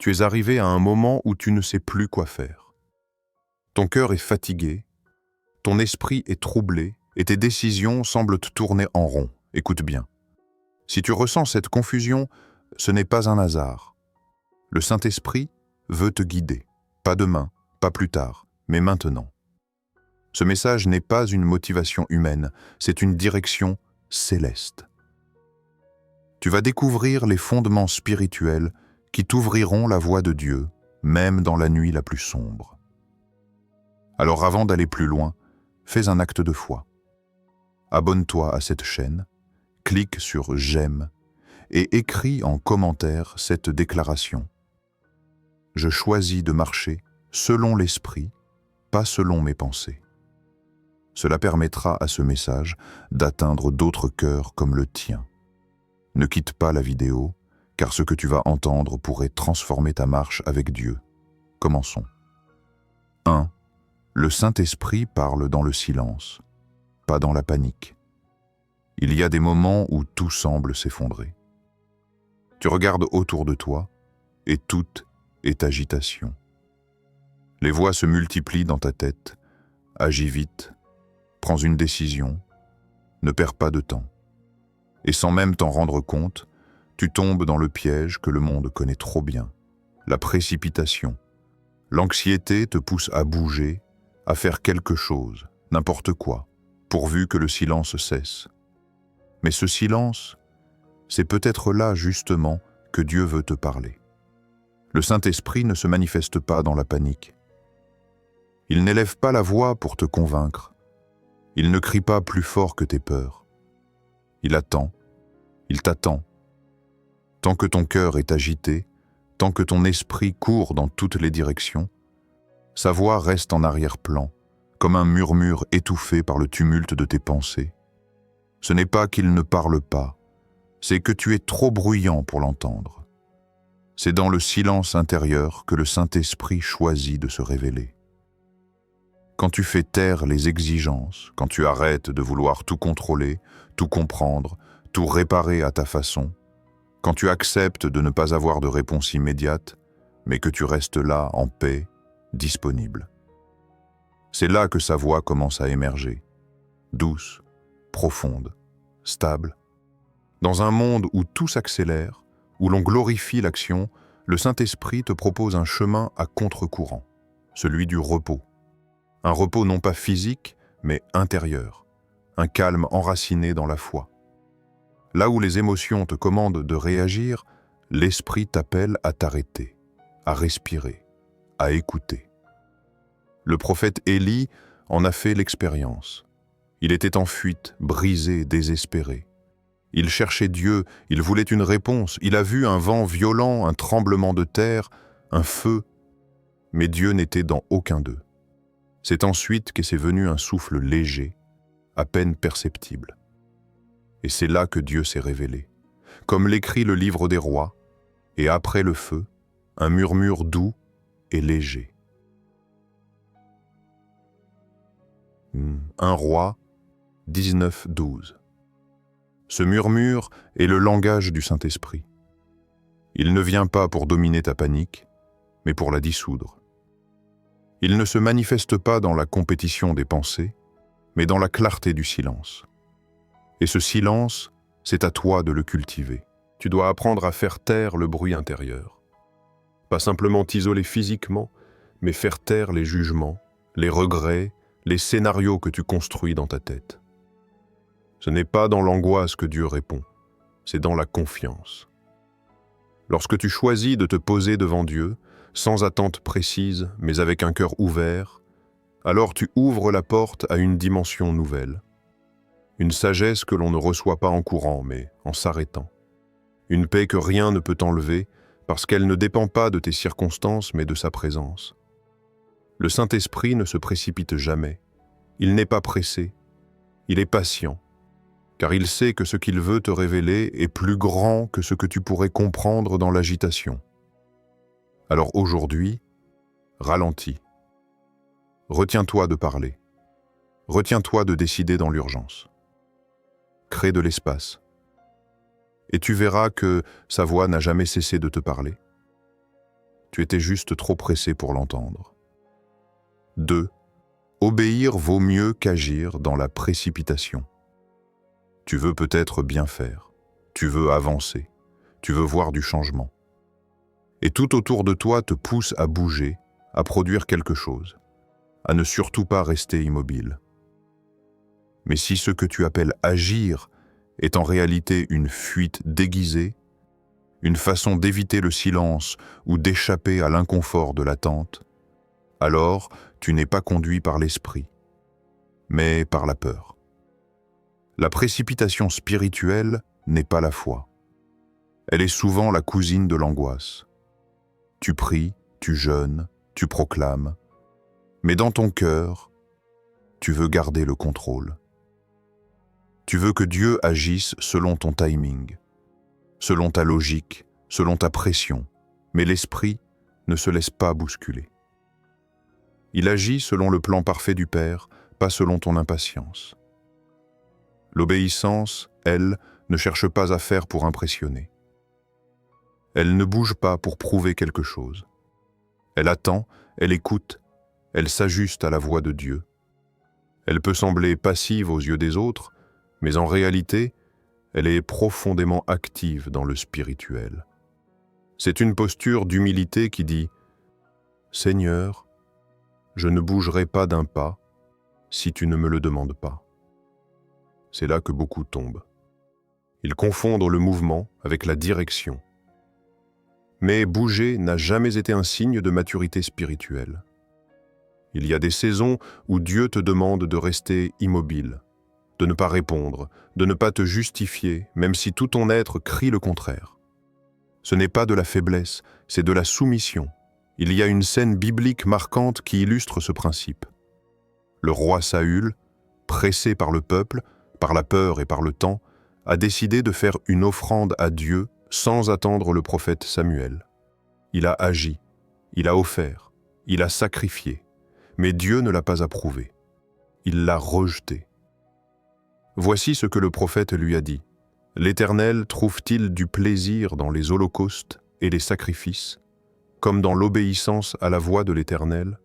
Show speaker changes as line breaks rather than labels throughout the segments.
Tu es arrivé à un moment où tu ne sais plus quoi faire. Ton cœur est fatigué, ton esprit est troublé et tes décisions semblent te tourner en rond. Écoute bien. Si tu ressens cette confusion, ce n'est pas un hasard. Le Saint-Esprit veut te guider. Pas demain, pas plus tard, mais maintenant. Ce message n'est pas une motivation humaine, c'est une direction céleste. Tu vas découvrir les fondements spirituels qui t'ouvriront la voie de Dieu, même dans la nuit la plus sombre. Alors avant d'aller plus loin, fais un acte de foi. Abonne-toi à cette chaîne, clique sur « J'aime » et écris en commentaire cette déclaration. Je choisis de marcher selon l'esprit, pas selon mes pensées. Cela permettra à ce message d'atteindre d'autres cœurs comme le tien. Ne quitte pas la vidéo, car ce que tu vas entendre pourrait transformer ta marche avec Dieu. Commençons. 1. Le Saint-Esprit parle dans le silence, pas dans la panique. Il y a des moments où tout semble s'effondrer. Tu regardes autour de toi et tout est agitation. Les voix se multiplient dans ta tête. Agis vite, prends une décision, ne perds pas de temps. Et sans même t'en rendre compte, tu tombes dans le piège que le monde connaît trop bien. La précipitation. L'anxiété te pousse à bouger, à faire quelque chose, n'importe quoi, pourvu que le silence cesse. Mais ce silence, c'est peut-être là justement que Dieu veut te parler. Le Saint-Esprit ne se manifeste pas dans la panique. Il n'élève pas la voix pour te convaincre. Il ne crie pas plus fort que tes peurs. Il attend, il t'attend. Tant que ton cœur est agité, tant que ton esprit court dans toutes les directions, sa voix reste en arrière-plan, comme un murmure étouffé par le tumulte de tes pensées. Ce n'est pas qu'il ne parle pas, c'est que tu es trop bruyant pour l'entendre. C'est dans le silence intérieur que le Saint-Esprit choisit de se révéler. Quand tu fais taire les exigences, quand tu arrêtes de vouloir tout contrôler, tout comprendre, tout réparer à ta façon, quand tu acceptes de ne pas avoir de réponse immédiate, mais que tu restes là en paix, disponible. C'est là que sa voix commence à émerger, douce, profonde, stable. Dans un monde où tout s'accélère, où l'on glorifie l'action, le Saint-Esprit te propose un chemin à contre-courant, celui du repos. Un repos non pas physique, mais intérieur, un calme enraciné dans la foi. Là où les émotions te commandent de réagir, l'Esprit t'appelle à t'arrêter, à respirer, à écouter. Le prophète Élie en a fait l'expérience. Il était en fuite, brisé, désespéré. Il cherchait Dieu, il voulait une réponse, il a vu un vent violent, un tremblement de terre, un feu, mais Dieu n'était dans aucun d'eux. C'est ensuite que s'est venu un souffle léger, à peine perceptible. Et c'est là que Dieu s'est révélé. Comme l'écrit le livre des rois, et après le feu, un murmure doux et léger. 1 Roi 19:12. Ce murmure est le langage du Saint-Esprit. Il ne vient pas pour dominer ta panique, mais pour la dissoudre. Il ne se manifeste pas dans la compétition des pensées, mais dans la clarté du silence. Et ce silence, c'est à toi de le cultiver. Tu dois apprendre à faire taire le bruit intérieur. Pas simplement t'isoler physiquement, mais faire taire les jugements, les regrets, les scénarios que tu construis dans ta tête. Ce n'est pas dans l'angoisse que Dieu répond, c'est dans la confiance. Lorsque tu choisis de te poser devant Dieu, sans attente précise, mais avec un cœur ouvert, alors tu ouvres la porte à une dimension nouvelle. Une sagesse que l'on ne reçoit pas en courant, mais en s'arrêtant. Une paix que rien ne peut enlever, parce qu'elle ne dépend pas de tes circonstances, mais de sa présence. Le Saint-Esprit ne se précipite jamais. Il n'est pas pressé. Il est patient, car il sait que ce qu'il veut te révéler est plus grand que ce que tu pourrais comprendre dans l'agitation. Alors aujourd'hui, ralentis. Retiens-toi de parler. Retiens-toi de décider dans l'urgence. Crée de l'espace. Et tu verras que sa voix n'a jamais cessé de te parler. tu étais juste trop pressé pour l'entendre. 2. Obéir vaut mieux qu'agir dans la précipitation. Tu veux peut-être bien faire, tu veux avancer, tu veux voir du changement. Et tout autour de toi te pousse à bouger, à produire quelque chose, à ne surtout pas rester immobile. Mais si ce que tu appelles agir est en réalité une fuite déguisée, une façon d'éviter le silence ou d'échapper à l'inconfort de l'attente, alors tu n'es pas conduit par l'esprit, mais par la peur. La précipitation spirituelle n'est pas la foi. Elle est souvent la cousine de l'angoisse. Tu pries, tu jeûnes, tu proclames, mais dans ton cœur, tu veux garder le contrôle. Tu veux que Dieu agisse selon ton timing, selon ta logique, selon ta pression, mais l'esprit ne se laisse pas bousculer. Il agit selon le plan parfait du Père, pas selon ton impatience. L'obéissance, elle, ne cherche pas à faire pour impressionner. Elle ne bouge pas pour prouver quelque chose. Elle attend, elle écoute, elle s'ajuste à la voix de Dieu. Elle peut sembler passive aux yeux des autres, mais en réalité, elle est profondément active dans le spirituel. C'est une posture d'humilité qui dit « Seigneur, je ne bougerai pas d'un pas si tu ne me le demandes pas. » C'est là que beaucoup tombent. Ils confondent le mouvement avec la direction. Mais bouger n'a jamais été un signe de maturité spirituelle. Il y a des saisons où Dieu te demande de rester immobile, de ne pas répondre, de ne pas te justifier, même si tout ton être crie le contraire. Ce n'est pas de la faiblesse, c'est de la soumission. Il y a une scène biblique marquante qui illustre ce principe. Le roi Saül, pressé par le peuple, par la peur et par le temps, a décidé de faire une offrande à Dieu sans attendre le prophète Samuel. Il a agi, il a offert, il a sacrifié, mais Dieu ne l'a pas approuvé. Il l'a rejeté. Voici ce que le prophète lui a dit. « L'Éternel trouve-t-il du plaisir dans les holocaustes et les sacrifices, comme dans l'obéissance à la voix de l'Éternel?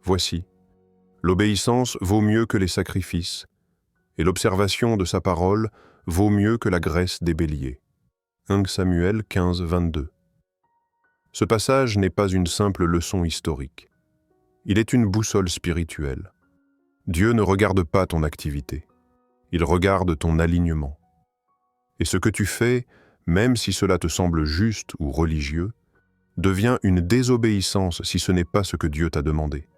Voici, l'obéissance vaut mieux que les sacrifices, et l'observation de sa parole vaut mieux que la graisse des béliers. » 1 Samuel 15, 22. Ce passage n'est pas une simple leçon historique. Il est une boussole spirituelle. Dieu ne regarde pas ton activité. Il regarde ton alignement. Et ce que tu fais, même si cela te semble juste ou religieux, devient une désobéissance si ce n'est pas ce que Dieu t'a demandé.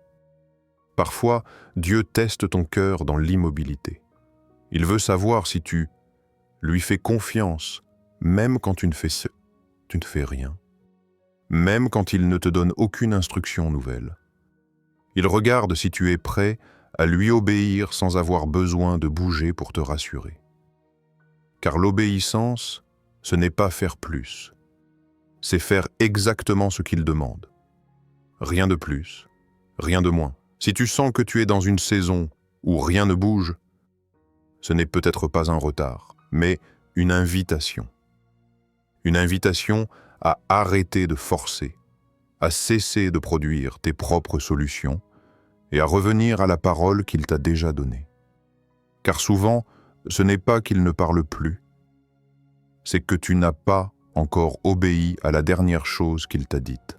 Parfois, Dieu teste ton cœur dans l'immobilité. Il veut savoir si tu lui fais confiance, même quand tu ne fais rien, même quand il ne te donne aucune instruction nouvelle. Il regarde si tu es prêt à lui obéir sans avoir besoin de bouger pour te rassurer. Car l'obéissance, ce n'est pas faire plus, c'est faire exactement ce qu'il demande. Rien de plus, rien de moins. Si tu sens que tu es dans une saison où rien ne bouge, ce n'est peut-être pas un retard, mais une invitation. Une invitation à arrêter de forcer, à cesser de produire tes propres solutions et à revenir à la parole qu'il t'a déjà donnée. Car souvent, ce n'est pas qu'il ne parle plus, c'est que tu n'as pas encore obéi à la dernière chose qu'il t'a dite.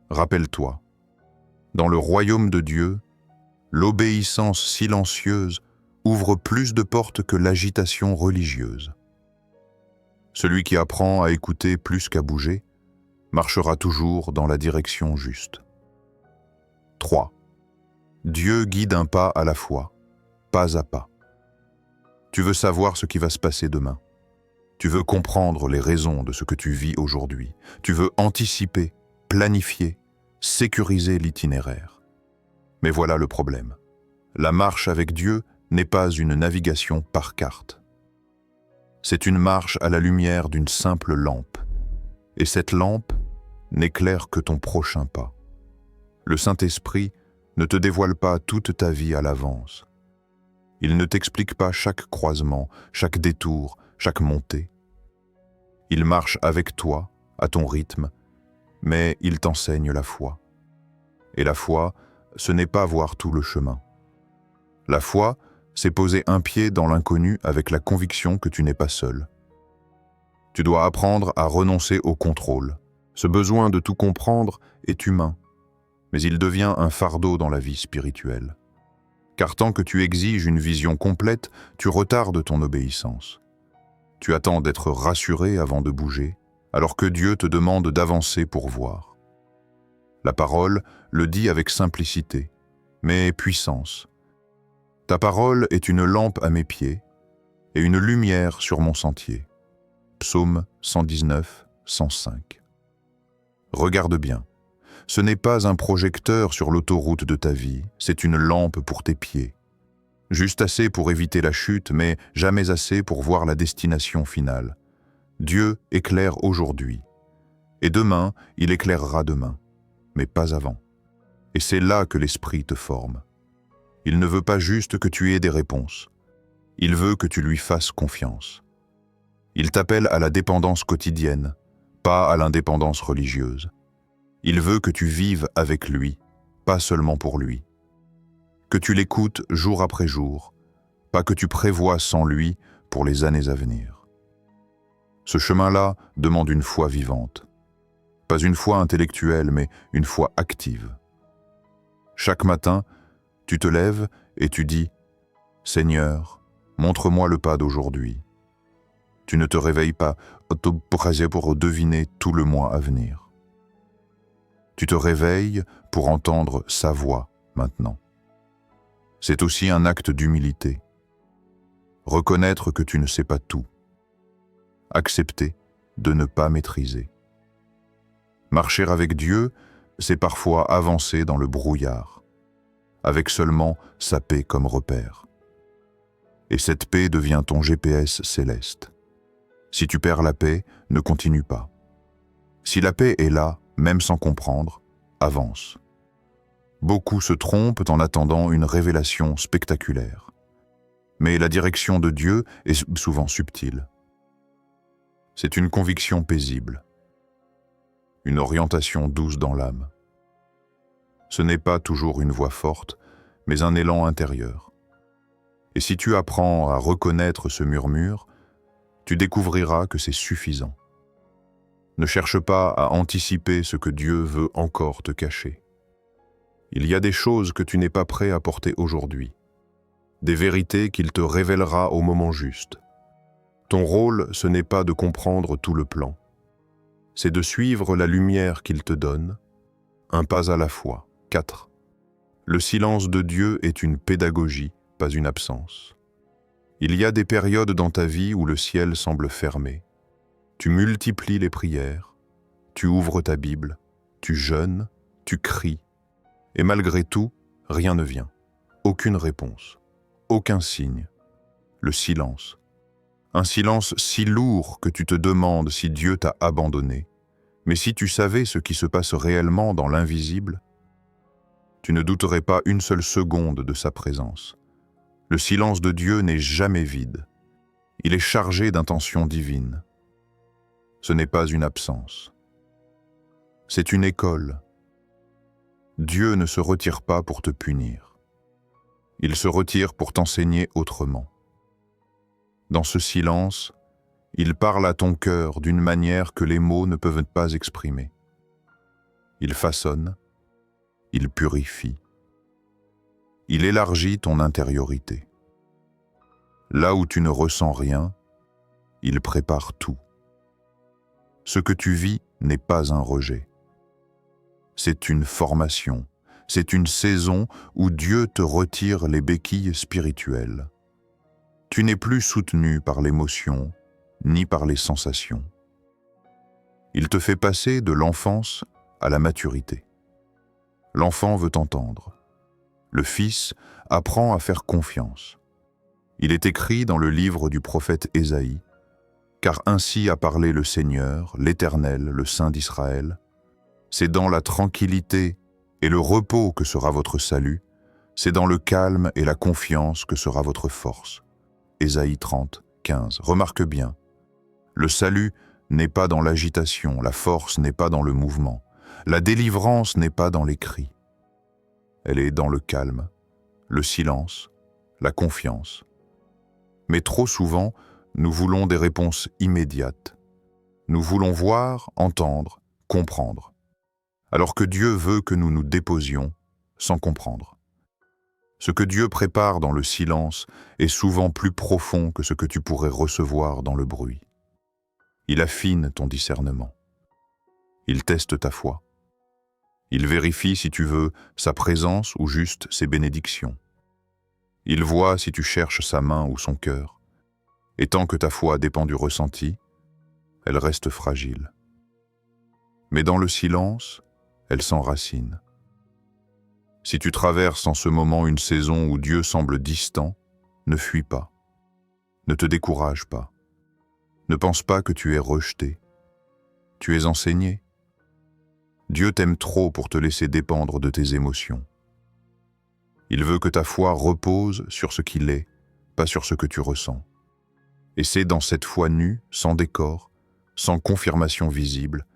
Rappelle-toi, dans le royaume de Dieu, l'obéissance silencieuse ouvre plus de portes que l'agitation religieuse. Celui qui apprend à écouter plus qu'à bouger marchera toujours dans la direction juste. 3. Dieu guide un pas à la fois, pas à pas. Tu veux savoir ce qui va se passer demain. Tu veux comprendre les raisons de ce que tu vis aujourd'hui. Tu veux anticiper, planifier, sécuriser l'itinéraire. Mais voilà le problème. La marche avec Dieu n'est pas une navigation par carte. C'est une marche à la lumière d'une simple lampe. Et cette lampe n'éclaire que ton prochain pas. Le Saint-Esprit ne te dévoile pas toute ta vie à l'avance. Il ne t'explique pas chaque croisement, chaque détour, chaque montée. Il marche avec toi, à ton rythme, mais il t'enseigne la foi. Et la foi, ce n'est pas voir tout le chemin. La foi, c'est poser un pied dans l'inconnu avec la conviction que tu n'es pas seul. Tu dois apprendre à renoncer au contrôle. Ce besoin de tout comprendre est humain, mais il devient un fardeau dans la vie spirituelle. Car tant que tu exiges une vision complète, tu retardes ton obéissance. Tu attends d'être rassuré avant de bouger, alors que Dieu te demande d'avancer pour voir. La parole le dit avec simplicité, mais puissance. Ta parole est une lampe à mes pieds et une lumière sur mon sentier. Psaume 119, 105. Regarde bien. Ce n'est pas un projecteur sur l'autoroute de ta vie, c'est une lampe pour tes pieds. Juste assez pour éviter la chute, mais jamais assez pour voir la destination finale. Dieu éclaire aujourd'hui. Et demain, il éclairera demain, mais pas avant. Et c'est là que l'Esprit te forme. Il ne veut pas juste que tu aies des réponses. Il veut que tu lui fasses confiance. Il t'appelle à la dépendance quotidienne, pas à l'indépendance religieuse. Il veut que tu vives avec lui, pas seulement pour lui. Que tu l'écoutes jour après jour, pas que tu prévois sans lui pour les années à venir. Ce chemin-là demande une foi vivante. Pas une foi intellectuelle, mais une foi active. Chaque matin, tu te lèves et tu dis « Seigneur, montre-moi le pas d'aujourd'hui ». Tu ne te réveilles pas pour deviner tout le mois à venir. Tu te réveilles pour entendre sa voix maintenant. C'est aussi un acte d'humilité. Reconnaître que tu ne sais pas tout. Accepter de ne pas maîtriser. Marcher avec Dieu, c'est parfois avancer dans le brouillard, avec seulement sa paix comme repère. Et cette paix devient ton GPS céleste. Si tu perds la paix, ne continue pas. Si la paix est là, même sans comprendre, avance. Beaucoup se trompent en attendant une révélation spectaculaire. Mais la direction de Dieu est souvent subtile. C'est une conviction paisible, une orientation douce dans l'âme. Ce n'est pas toujours une voix forte, mais un élan intérieur. Et si tu apprends à reconnaître ce murmure, tu découvriras que c'est suffisant. Ne cherche pas à anticiper ce que Dieu veut encore te cacher. Il y a des choses que tu n'es pas prêt à porter aujourd'hui, des vérités qu'il te révélera au moment juste. Ton rôle, ce n'est pas de comprendre tout le plan, c'est de suivre la lumière qu'il te donne, un pas à la fois. 4. Le silence de Dieu est une pédagogie, pas une absence. Il y a des périodes dans ta vie où le ciel semble fermé. Tu multiplies les prières, tu ouvres ta Bible, tu jeûnes, tu cries, et malgré tout, rien ne vient. Aucune réponse, aucun signe. Le silence. Un silence si lourd que tu te demandes si Dieu t'a abandonné. Mais si tu savais ce qui se passe réellement dans l'invisible, tu ne douterais pas une seule seconde de sa présence. Le silence de Dieu n'est jamais vide. Il est chargé d'intentions divines. Ce n'est pas une absence. C'est une école. Dieu ne se retire pas pour te punir. Il se retire pour t'enseigner autrement. Dans ce silence, il parle à ton cœur d'une manière que les mots ne peuvent pas exprimer. Il façonne, il purifie. Il élargit ton intériorité. Là où tu ne ressens rien, il prépare tout. Ce que tu vis n'est pas un rejet. C'est une formation, c'est une saison où Dieu te retire les béquilles spirituelles. Tu n'es plus soutenu par l'émotion, ni par les sensations. Il te fait passer de l'enfance à la maturité. L'enfant veut entendre. Le Fils apprend à faire confiance. Il est écrit dans le livre du prophète Ésaïe, « Car ainsi a parlé le Seigneur, l'Éternel, le Saint d'Israël. C'est dans la tranquillité et le repos que sera votre salut, c'est dans le calme et la confiance que sera votre force. » Ésaïe 30, 15. Remarque bien, le salut n'est pas dans l'agitation, la force n'est pas dans le mouvement. La délivrance n'est pas dans les cris. Elle est dans le calme, le silence, la confiance. Mais trop souvent, nous voulons des réponses immédiates. Nous voulons voir, entendre, comprendre. Alors que Dieu veut que nous nous déposions sans comprendre. Ce que Dieu prépare dans le silence est souvent plus profond que ce que tu pourrais recevoir dans le bruit. Il affine ton discernement. Il teste ta foi. Il vérifie, si tu veux, sa présence ou juste ses bénédictions. Il voit si tu cherches sa main ou son cœur. Et tant que ta foi dépend du ressenti, elle reste fragile. Mais dans le silence, elle s'enracine. Si tu traverses en ce moment une saison où Dieu semble distant, ne fuis pas. Ne te décourage pas. Ne pense pas que tu es rejeté. Tu es enseigné. Dieu t'aime trop pour te laisser dépendre de tes émotions. Il veut que ta foi repose sur ce qu'il est, pas sur ce que tu ressens. Et c'est dans cette foi nue, sans décor, sans confirmation visible,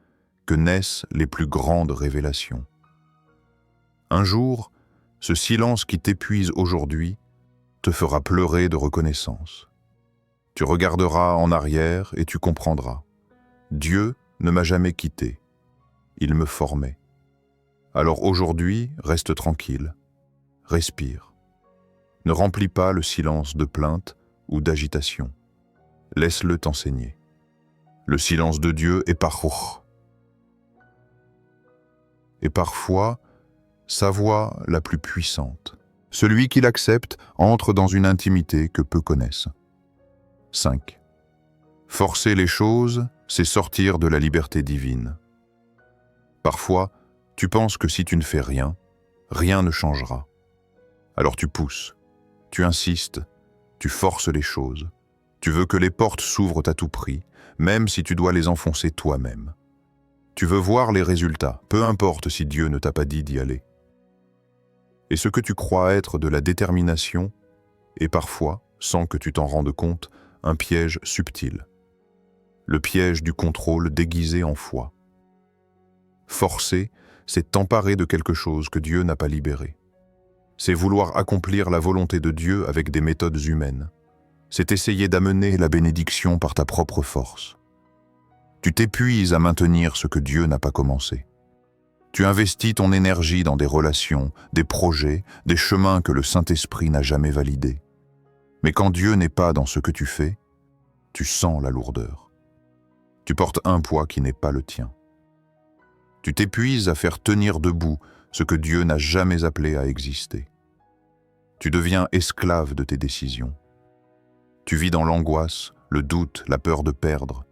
que naissent les plus grandes révélations. Un jour, ce silence qui t'épuise aujourd'hui te fera pleurer de reconnaissance. Tu regarderas en arrière et tu comprendras. Dieu ne m'a jamais quitté. Il me formait. Alors aujourd'hui, reste tranquille. Respire. Ne remplis pas le silence de plainte ou d'agitation. Laisse-le t'enseigner. Le silence de Dieu est parouh. Et parfois, sa voix la plus puissante. Celui qui l'accepte entre dans une intimité que peu connaissent. 5. Forcer les choses, c'est sortir de la liberté divine. Parfois, tu penses que si tu ne fais rien, rien ne changera. Alors tu pousses, tu insistes, tu forces les choses. Tu veux que les portes s'ouvrent à tout prix, même si tu dois les enfoncer toi-même. Tu veux voir les résultats, peu importe si Dieu ne t'a pas dit d'y aller. Et ce que tu crois être de la détermination est parfois, sans que tu t'en rendes compte, un piège subtil. Le piège du contrôle déguisé en foi. Forcer, c'est t'emparer de quelque chose que Dieu n'a pas libéré. C'est vouloir accomplir la volonté de Dieu avec des méthodes humaines. C'est essayer d'amener la bénédiction par ta propre force. Tu t'épuises à maintenir ce que Dieu n'a pas commencé. Tu investis ton énergie dans des relations, des projets, des chemins que le Saint-Esprit n'a jamais validés. Mais quand Dieu n'est pas dans ce que tu fais, tu sens la lourdeur. Tu portes un poids qui n'est pas le tien. Tu t'épuises à faire tenir debout ce que Dieu n'a jamais appelé à exister. Tu deviens esclave de tes décisions. Tu vis dans l'angoisse, le doute, la peur de perdre,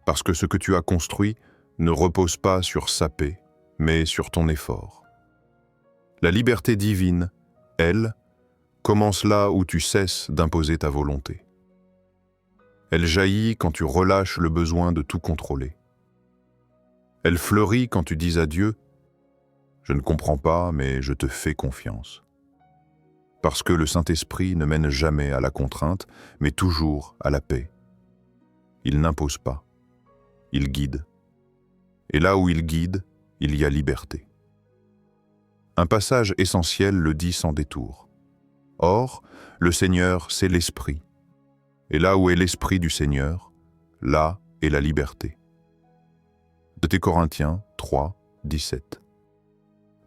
parce que ce que tu as construit ne repose pas sur sa paix, mais sur ton effort. La liberté divine, elle, commence là où tu cesses d'imposer ta volonté. Elle jaillit quand tu relâches le besoin de tout contrôler. Elle fleurit quand tu dis à Dieu « Je ne comprends pas, mais je te fais confiance ». Parce que le Saint-Esprit ne mène jamais à la contrainte, mais toujours à la paix. Il n'impose pas, il guide. Et là où il guide, il y a liberté. Un passage essentiel le dit sans détour. Or, le Seigneur, c'est l'Esprit. Et là où est l'Esprit du Seigneur, là est la liberté. 2 Corinthiens 3, 17.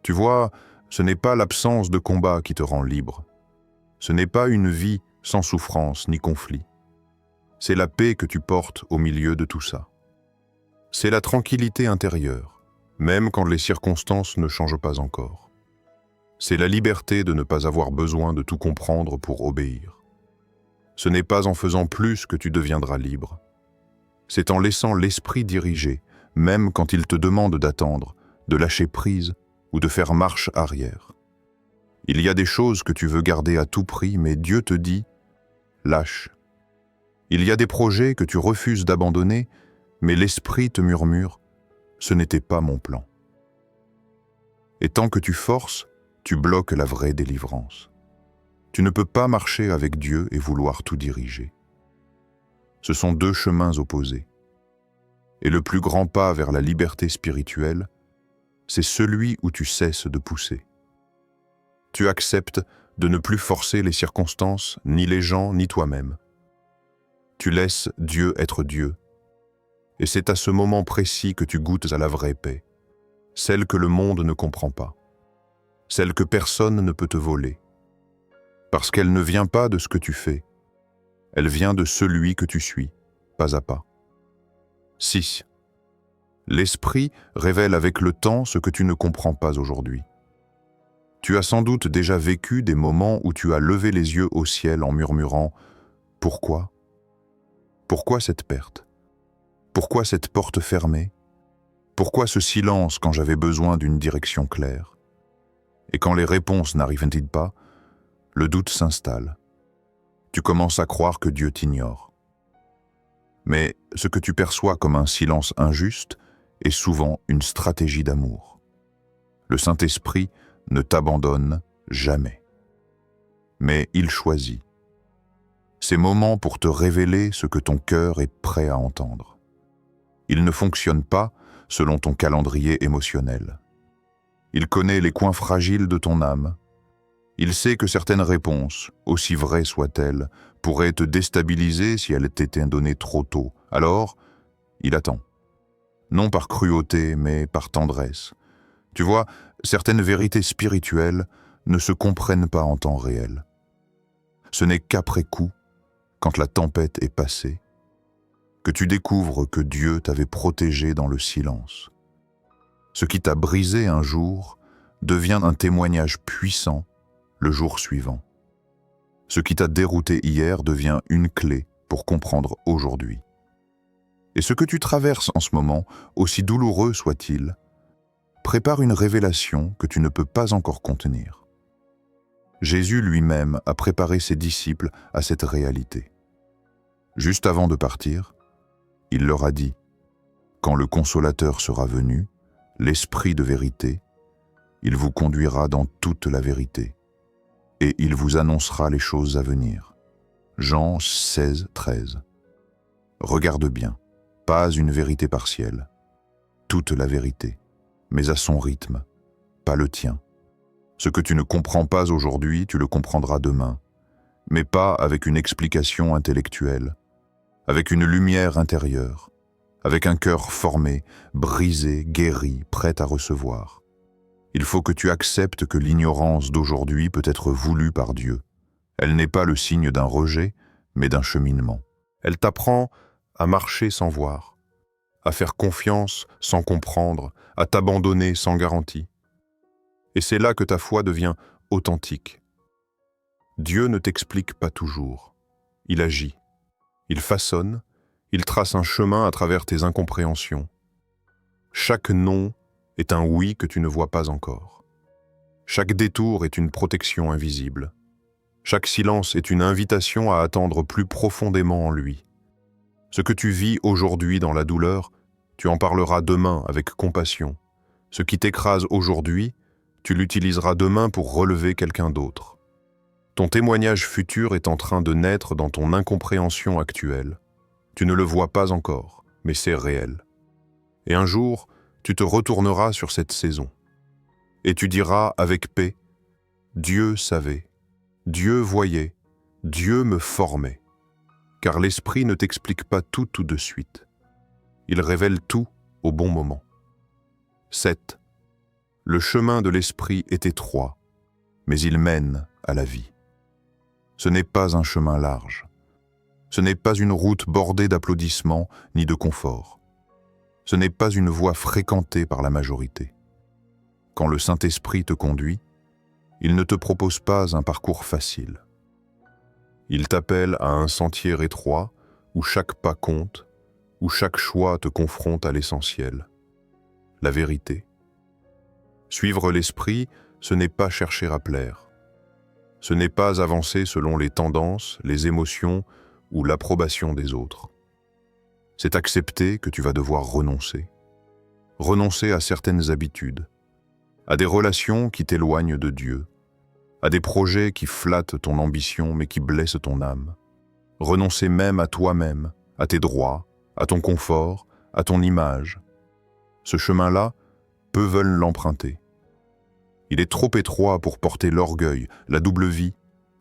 Tu vois, ce n'est pas l'absence de combat qui te rend libre. Ce n'est pas une vie sans souffrance ni conflit. C'est la paix que tu portes au milieu de tout ça. C'est la tranquillité intérieure, même quand les circonstances ne changent pas encore. C'est la liberté de ne pas avoir besoin de tout comprendre pour obéir. Ce n'est pas en faisant plus que tu deviendras libre. C'est en laissant l'esprit diriger, même quand il te demande d'attendre, de lâcher prise ou de faire marche arrière. Il y a des choses que tu veux garder à tout prix, mais Dieu te dit « lâche ». Il y a des projets que tu refuses d'abandonner, mais l'esprit te murmure « ce n'était pas mon plan ». Et tant que tu forces, tu bloques la vraie délivrance. Tu ne peux pas marcher avec Dieu et vouloir tout diriger. Ce sont deux chemins opposés. Et le plus grand pas vers la liberté spirituelle, c'est celui où tu cesses de pousser. Tu acceptes de ne plus forcer les circonstances, ni les gens, ni toi-même. Tu laisses Dieu être Dieu. Et c'est à ce moment précis que tu goûtes à la vraie paix, celle que le monde ne comprend pas, celle que personne ne peut te voler. Parce qu'elle ne vient pas de ce que tu fais, elle vient de celui que tu suis, pas à pas. 6. L'esprit révèle avec le temps ce que tu ne comprends pas aujourd'hui. Tu as sans doute déjà vécu des moments où tu as levé les yeux au ciel en murmurant « Pourquoi ? Pourquoi cette perte ? Pourquoi cette porte fermée ? Pourquoi ce silence quand j'avais besoin d'une direction claire ? » Et quand les réponses n'arrivent pas, le doute s'installe. Tu commences à croire que Dieu t'ignore. Mais ce que tu perçois comme un silence injuste est souvent une stratégie d'amour. Le Saint-Esprit ne t'abandonne jamais. Mais il choisit ces moments pour te révéler ce que ton cœur est prêt à entendre. Il ne fonctionne pas selon ton calendrier émotionnel. Il connaît les coins fragiles de ton âme. Il sait que certaines réponses, aussi vraies soient-elles, pourraient te déstabiliser si elles t'étaient données trop tôt. Alors, il attend. Non par cruauté, mais par tendresse. Tu vois, certaines vérités spirituelles ne se comprennent pas en temps réel. Ce n'est qu'après coup, quand la tempête est passée, que tu découvres que Dieu t'avait protégé dans le silence. Ce qui t'a brisé un jour devient un témoignage puissant le jour suivant. Ce qui t'a dérouté hier devient une clé pour comprendre aujourd'hui. Et ce que tu traverses en ce moment, aussi douloureux soit-il, prépare une révélation que tu ne peux pas encore contenir. Jésus lui-même a préparé ses disciples à cette réalité. Juste avant de partir, il leur a dit « Quand le Consolateur sera venu, l'Esprit de vérité, il vous conduira dans toute la vérité, et il vous annoncera les choses à venir. » Jean 16, 13. Regarde bien, pas une vérité partielle, toute la vérité, mais à son rythme, pas le tien. Ce que tu ne comprends pas aujourd'hui, tu le comprendras demain, mais pas avec une explication intellectuelle, avec une lumière intérieure, avec un cœur formé, brisé, guéri, prêt à recevoir. Il faut que tu acceptes que l'ignorance d'aujourd'hui peut être voulue par Dieu. Elle n'est pas le signe d'un rejet, mais d'un cheminement. Elle t'apprend à marcher sans voir, à faire confiance sans comprendre, à t'abandonner sans garantie. Et c'est là que ta foi devient authentique. Dieu ne t'explique pas toujours. Il agit. Il façonne. Il trace un chemin à travers tes incompréhensions. Chaque non est un oui que tu ne vois pas encore. Chaque détour est une protection invisible. Chaque silence est une invitation à attendre plus profondément en lui. Ce que tu vis aujourd'hui dans la douleur, tu en parleras demain avec compassion. Ce qui t'écrase aujourd'hui, tu l'utiliseras demain pour relever quelqu'un d'autre. Ton témoignage futur est en train de naître dans ton incompréhension actuelle. Tu ne le vois pas encore, mais c'est réel. Et un jour, tu te retourneras sur cette saison. Et tu diras avec paix, « Dieu savait, Dieu voyait, Dieu me formait. » Car l'Esprit ne t'explique pas tout de suite. Il révèle tout au bon moment. 7. Le chemin de l'Esprit est étroit, mais il mène à la vie. Ce n'est pas un chemin large. Ce n'est pas une route bordée d'applaudissements ni de confort. Ce n'est pas une voie fréquentée par la majorité. Quand le Saint-Esprit te conduit, il ne te propose pas un parcours facile. Il t'appelle à un sentier étroit où chaque pas compte, où chaque choix te confronte à l'essentiel, la vérité. Suivre l'Esprit, ce n'est pas chercher à plaire. Ce n'est pas avancer selon les tendances, les émotions ou l'approbation des autres. C'est accepter que tu vas devoir renoncer. Renoncer à certaines habitudes, à des relations qui t'éloignent de Dieu, à des projets qui flattent ton ambition mais qui blessent ton âme. Renoncer même à toi-même, à tes droits, à ton confort, à ton image. Ce chemin-là, peu veulent l'emprunter. Il est trop étroit pour porter l'orgueil, la double vie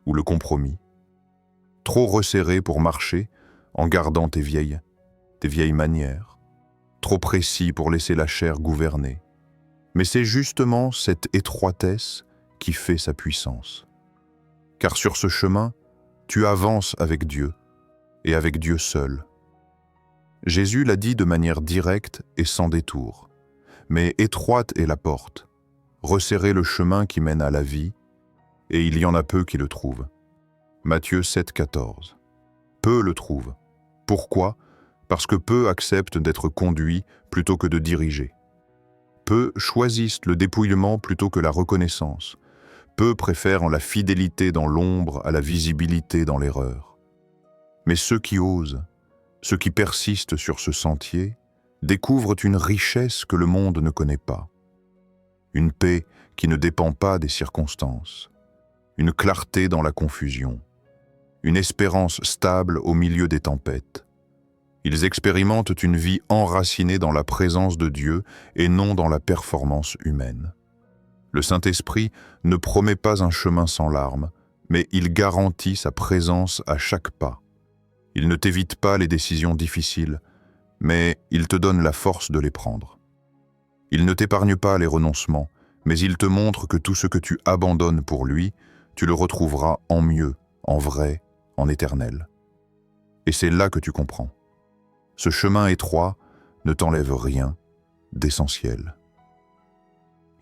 ou le compromis. Trop resserré pour marcher en gardant tes vieilles manières. Trop précis pour laisser la chair gouverner. Mais c'est justement cette étroitesse qui fait sa puissance. Car sur ce chemin, tu avances avec Dieu et avec Dieu seul. Jésus l'a dit de manière directe et sans détour. Mais étroite est la porte, resserrez le chemin qui mène à la vie, et il y en a peu qui le trouvent. Matthieu 7, 14. Peu le trouvent. Pourquoi? Parce que peu acceptent d'être conduits plutôt que de diriger. Peu choisissent le dépouillement plutôt que la reconnaissance. Peu préfèrent la fidélité dans l'ombre à la visibilité dans l'erreur. Mais ceux qui osent, ceux qui persistent sur ce sentier, découvrent une richesse que le monde ne connaît pas. Une paix qui ne dépend pas des circonstances. Une clarté dans la confusion. Une espérance stable au milieu des tempêtes. Ils expérimentent une vie enracinée dans la présence de Dieu et non dans la performance humaine. Le Saint-Esprit ne promet pas un chemin sans larmes, mais il garantit sa présence à chaque pas. Il ne t'évite pas les décisions difficiles, mais il te donne la force de les prendre. Il ne t'épargne pas les renoncements, mais il te montre que tout ce que tu abandonnes pour lui, tu le retrouveras en mieux, en vrai, en éternel. Et c'est là que tu comprends. Ce chemin étroit ne t'enlève rien d'essentiel.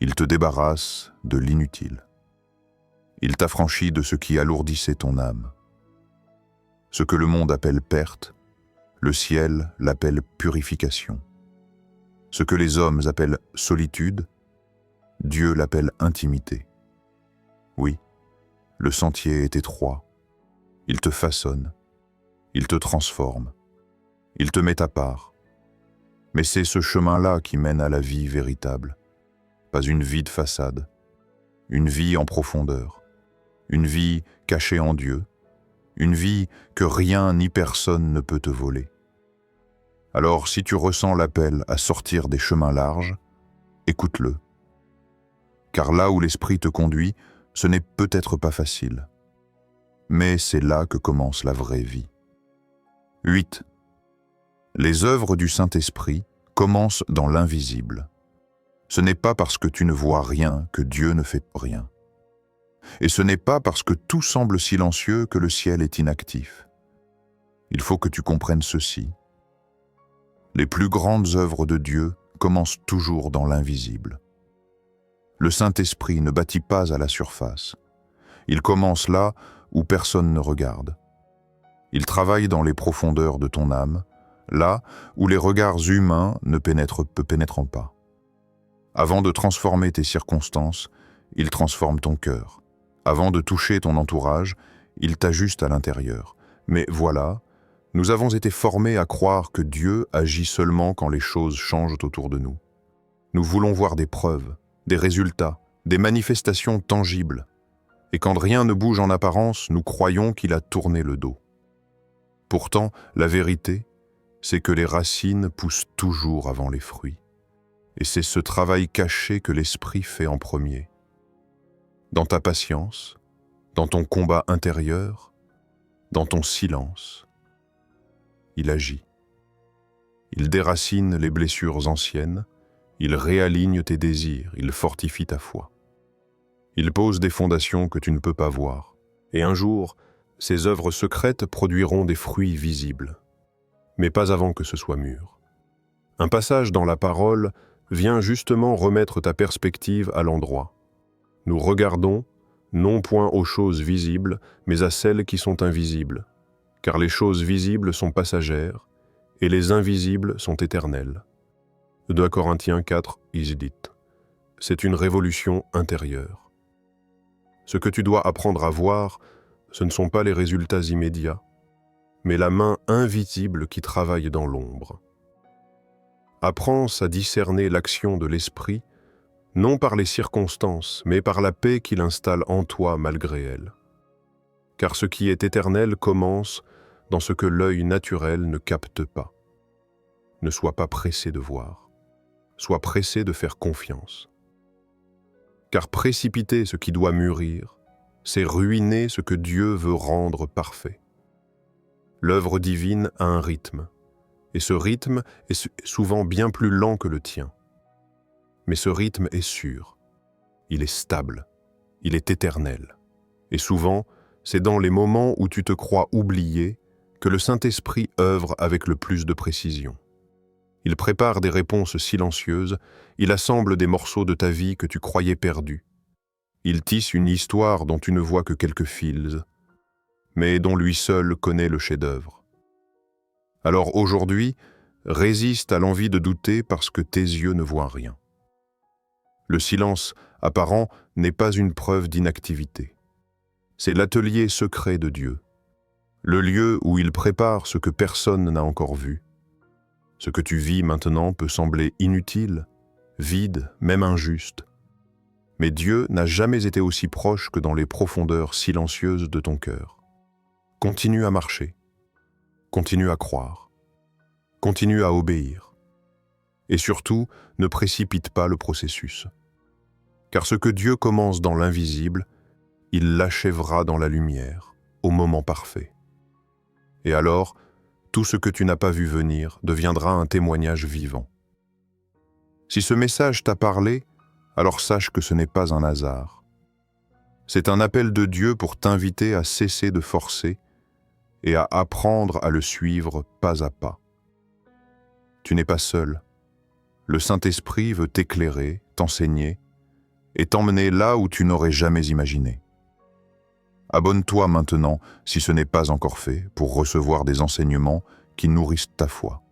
Il te débarrasse de l'inutile. Il t'affranchit de ce qui alourdissait ton âme. Ce que le monde appelle perte, le ciel l'appelle purification. Ce que les hommes appellent solitude, Dieu l'appelle intimité. Oui, le sentier est étroit. Il te façonne. Il te transforme. Il te met à part. Mais c'est ce chemin-là qui mène à la vie véritable. Pas une vie de façade. Une vie en profondeur. Une vie cachée en Dieu. Une vie que rien ni personne ne peut te voler. Alors si tu ressens l'appel à sortir des chemins larges, écoute-le. Car là où l'Esprit te conduit, ce n'est peut-être pas facile. Mais c'est là que commence la vraie vie. 8. Les œuvres du Saint-Esprit commencent dans l'invisible. Ce n'est pas parce que tu ne vois rien que Dieu ne fait rien. Et ce n'est pas parce que tout semble silencieux que le ciel est inactif. Il faut que tu comprennes ceci. Les plus grandes œuvres de Dieu commencent toujours dans l'invisible. Le Saint-Esprit ne bâtit pas à la surface. Il commence là où personne ne regarde. Il travaille dans les profondeurs de ton âme, là où les regards humains ne pénètrent pas. Avant de transformer tes circonstances, il transforme ton cœur. Avant de toucher ton entourage, il t'ajuste à l'intérieur. Mais voilà, nous avons été formés à croire que Dieu agit seulement quand les choses changent autour de nous. Nous voulons voir des preuves, des résultats, des manifestations tangibles. Et quand rien ne bouge en apparence, nous croyons qu'il a tourné le dos. Pourtant, la vérité, c'est que les racines poussent toujours avant les fruits. Et c'est ce travail caché que l'Esprit fait en premier. Dans ta patience, dans ton combat intérieur, dans ton silence, il agit. Il déracine les blessures anciennes, il réaligne tes désirs, il fortifie ta foi. Il pose des fondations que tu ne peux pas voir. Et un jour, ces œuvres secrètes produiront des fruits visibles. Mais pas avant que ce soit mûr. Un passage dans la parole vient justement remettre ta perspective à l'endroit. Nous regardons, non point aux choses visibles, mais à celles qui sont invisibles. Car les choses visibles sont passagères, et les invisibles sont éternelles. 2 Corinthiens 4, dit. C'est une révolution intérieure. Ce que tu dois apprendre à voir, ce ne sont pas les résultats immédiats, mais la main invisible qui travaille dans l'ombre. Apprends à discerner l'action de l'Esprit, non par les circonstances, mais par la paix qu'il installe en toi malgré elles. Car ce qui est éternel commence dans ce que l'œil naturel ne capte pas. Ne sois pas pressé de voir. sois pressé de faire confiance. Car précipiter ce qui doit mûrir, c'est ruiner ce que Dieu veut rendre parfait. L'œuvre divine a un rythme, et ce rythme est souvent bien plus lent que le tien. Mais ce rythme est sûr, il est stable, il est éternel. Et souvent, c'est dans les moments où tu te crois oublié que le Saint-Esprit œuvre avec le plus de précision. Il prépare des réponses silencieuses, il assemble des morceaux de ta vie que tu croyais perdus. Il tisse une histoire dont tu ne vois que quelques fils, mais dont lui seul connaît le chef-d'œuvre. Alors aujourd'hui, résiste à l'envie de douter parce que tes yeux ne voient rien. Le silence apparent n'est pas une preuve d'inactivité. C'est l'atelier secret de Dieu, le lieu où il prépare ce que personne n'a encore vu. Ce que tu vis maintenant peut sembler inutile, vide, même injuste. Mais Dieu n'a jamais été aussi proche que dans les profondeurs silencieuses de ton cœur. Continue à marcher, continue à croire, continue à obéir. Et surtout, ne précipite pas le processus. Car ce que Dieu commence dans l'invisible, il l'achèvera dans la lumière, au moment parfait. Et alors, tout ce que tu n'as pas vu venir deviendra un témoignage vivant. Si ce message t'a parlé, alors sache que ce n'est pas un hasard. C'est un appel de Dieu pour t'inviter à cesser de forcer et à apprendre à le suivre pas à pas. Tu n'es pas seul. Le Saint-Esprit veut t'éclairer, t'enseigner et t'emmener là où tu n'aurais jamais imaginé. Abonne-toi maintenant, si ce n'est pas encore fait, pour recevoir des enseignements qui nourrissent ta foi.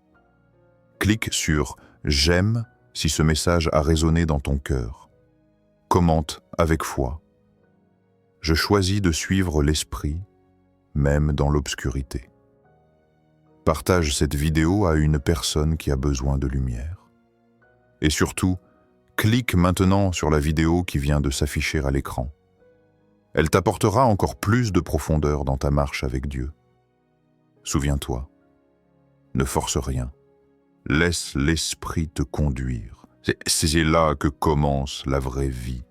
Clique sur « J'aime » si ce message a résonné dans ton cœur. Commente avec foi. Je choisis de suivre l'Esprit, même dans l'obscurité. Partage cette vidéo à une personne qui a besoin de lumière. Et surtout, clique maintenant sur la vidéo qui vient de s'afficher à l'écran. Elle t'apportera encore plus de profondeur dans ta marche avec Dieu. Souviens-toi, ne force rien. Laisse l'Esprit te conduire. C'est là que commence la vraie vie.